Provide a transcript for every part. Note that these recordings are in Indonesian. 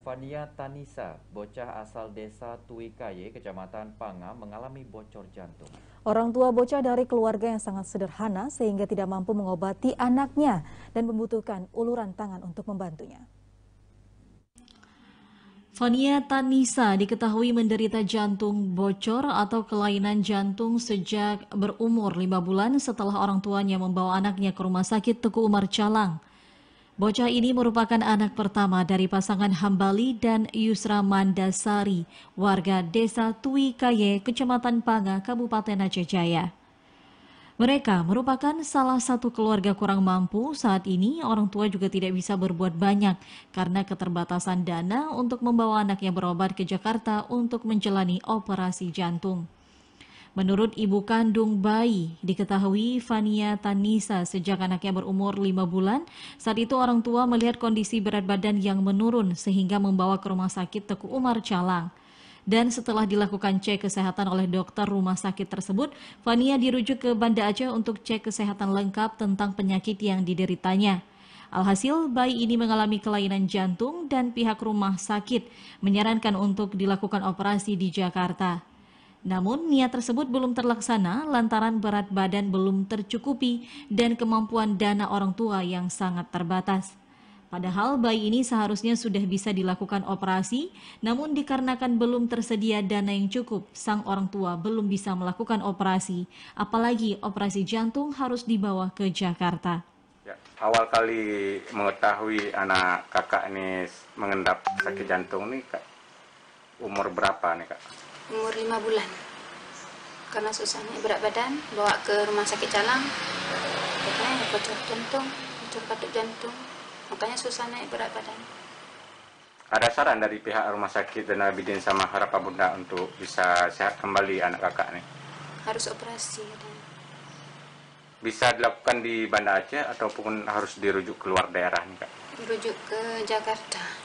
Fania Tanisa, bocah asal desa Tuikaye, Kecamatan Panga, mengalami bocor jantung. Orang tua bocah dari keluarga yang sangat sederhana sehingga tidak mampu mengobati anaknya dan membutuhkan uluran tangan untuk membantunya. Fania Tanisa diketahui menderita jantung bocor atau kelainan jantung sejak berumur 5 bulan setelah orang tuanya membawa anaknya ke Rumah Sakit Teguh Umar Calang. Bocah ini merupakan anak pertama dari pasangan Hambali dan Yusra Mandasari, warga desa Tuikaye, Kecamatan Panga, Kabupaten Aceh Jaya. Mereka merupakan salah satu keluarga kurang mampu. Saat ini orang tua juga tidak bisa berbuat banyak karena keterbatasan dana untuk membawa anaknya berobat ke Jakarta untuk menjalani operasi jantung. Menurut ibu kandung bayi, diketahui Fania Tanisa sejak anaknya berumur 5 bulan, saat itu orang tua melihat kondisi berat badan yang menurun sehingga membawa ke Rumah Sakit Teguh Umar Calang. Dan setelah dilakukan cek kesehatan oleh dokter rumah sakit tersebut, Fania dirujuk ke Banda Aceh untuk cek kesehatan lengkap tentang penyakit yang dideritanya. Alhasil, bayi ini mengalami kelainan jantung dan pihak rumah sakit menyarankan untuk dilakukan operasi di Jakarta. Namun, niat tersebut belum terlaksana lantaran berat badan belum tercukupi dan kemampuan dana orang tua yang sangat terbatas. Padahal bayi ini seharusnya sudah bisa dilakukan operasi, namun dikarenakan belum tersedia dana yang cukup, sang orang tua belum bisa melakukan operasi, apalagi operasi jantung harus dibawa ke Jakarta. Ya, awal kali mengetahui anak kakak ini mengendap sakit jantung nih, Kak, umur berapa nih, Kak? Umur 5 bulan. Karena susahnya berat badan, bawa ke Rumah Sakit Calang, katanya bocor jantung, bocor katup jantung, makanya susah naik berat badan. Ada saran dari pihak rumah sakit dan Abidin sama Harapan Bunda untuk bisa sehat kembali anak kakak nih? Harus operasi. Bisa dilakukan di Banda Aceh ataupun harus dirujuk keluar daerah nih, Kak? Dirujuk ke Jakarta.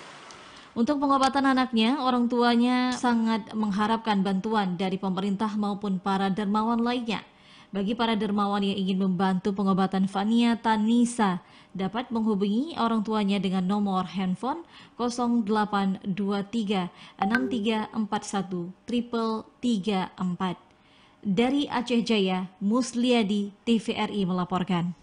Untuk pengobatan anaknya, orang tuanya sangat mengharapkan bantuan dari pemerintah maupun para dermawan lainnya. Bagi para dermawan yang ingin membantu pengobatan Fania Tanisa, dapat menghubungi orang tuanya dengan nomor handphone 0823 6341 334. Dari Aceh Jaya, Musliadi, TVRI melaporkan.